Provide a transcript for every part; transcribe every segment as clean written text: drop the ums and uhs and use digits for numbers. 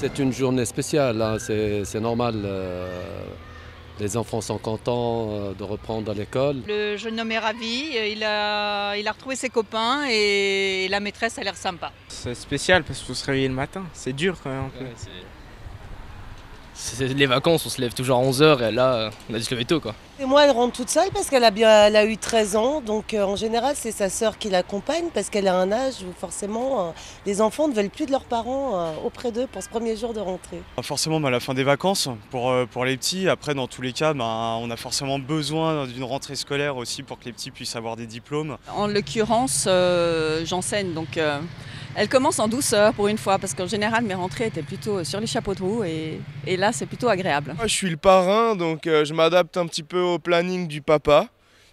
C'est une journée spéciale, hein, c'est normal. Les enfants sont contents de reprendre à l'école. Le jeune homme est ravi, il a retrouvé ses copains et la maîtresse a l'air sympa. C'est spécial parce qu'il faut se réveiller le matin, c'est dur quand même un peu. Ouais, c'est les vacances, on se lève toujours à 11 h et là on a dû se lever tôt quoi. Et moi, elle rentre toute seule parce qu'elle a eu 13 ans. Donc en général, c'est sa sœur qui l'accompagne parce qu'elle a un âge où forcément les enfants ne veulent plus de leurs parents auprès d'eux pour ce premier jour de rentrée. Forcément, à la fin des vacances, pour les petits. Après, dans tous les cas, on a forcément besoin d'une rentrée scolaire aussi pour que les petits puissent avoir des diplômes. En l'occurrence, j'enseigne, donc elle commence en douceur pour une fois, parce qu'en général mes rentrées étaient plutôt sur les chapeaux de roue et là c'est plutôt agréable. Moi, je suis le parrain, donc je m'adapte un petit peu au planning du papa.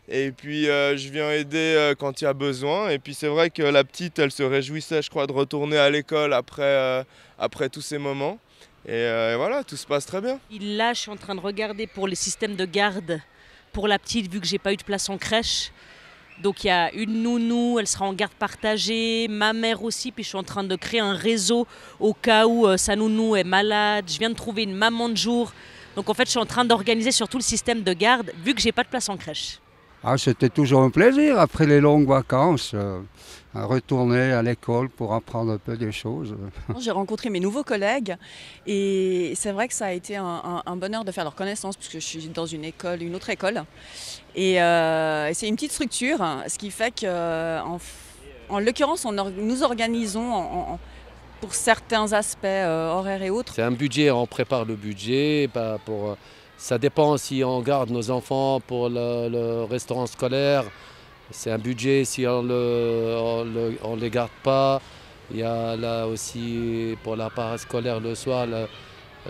Et puis je viens aider quand il y a besoin. Et puis c'est vrai que la petite, elle se réjouissait, je crois, de retourner à l'école après tous ces moments. Et voilà, tout se passe très bien. Là, je suis en train de regarder pour les systèmes de garde pour la petite, vu que j'ai pas eu de place en crèche. Donc il y a une nounou, elle sera en garde partagée, ma mère aussi, puis je suis en train de créer un réseau au cas où sa nounou est malade. Je viens de trouver une maman de jour. Donc en fait, je suis en train d'organiser sur tout le système de garde, vu que j'ai pas de place en crèche. Ah, c'était toujours un plaisir après les longues vacances, à retourner à l'école pour apprendre un peu des choses. J'ai rencontré mes nouveaux collègues et c'est vrai que ça a été un bonheur de faire leur connaissance, puisque je suis dans une autre école. Et c'est une petite structure, ce qui fait qu'en l'occurrence, nous organisons pour certains aspects horaires et autres. C'est un budget, on prépare le budget. Ça dépend si on garde nos enfants pour le restaurant scolaire. C'est un budget si on ne les garde pas. Il y a là aussi pour la parascolaire le soir,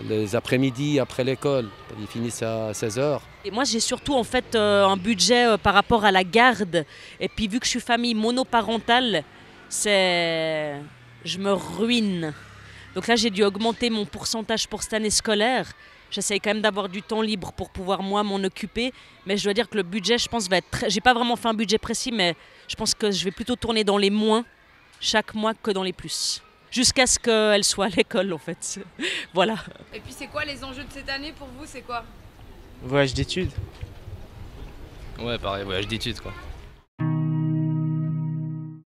les après-midi après l'école. Ils finissent à 16 h. Et moi, j'ai surtout en fait un budget par rapport à la garde. Et puis vu que je suis famille monoparentale, je me ruine. Donc là, j'ai dû augmenter mon pourcentage pour cette année scolaire. J'essaye quand même d'avoir du temps libre pour pouvoir moi m'en occuper. Mais je dois dire que le budget, je pense, va être j'ai pas vraiment fait un budget précis, mais je pense que je vais plutôt tourner dans les moins chaque mois que dans les plus. Jusqu'à ce qu'elle soit à l'école, en fait. Voilà. Et puis c'est quoi les enjeux de cette année pour vous, c'est quoi? Voyage d'études. Ouais pareil, voyage d'études quoi.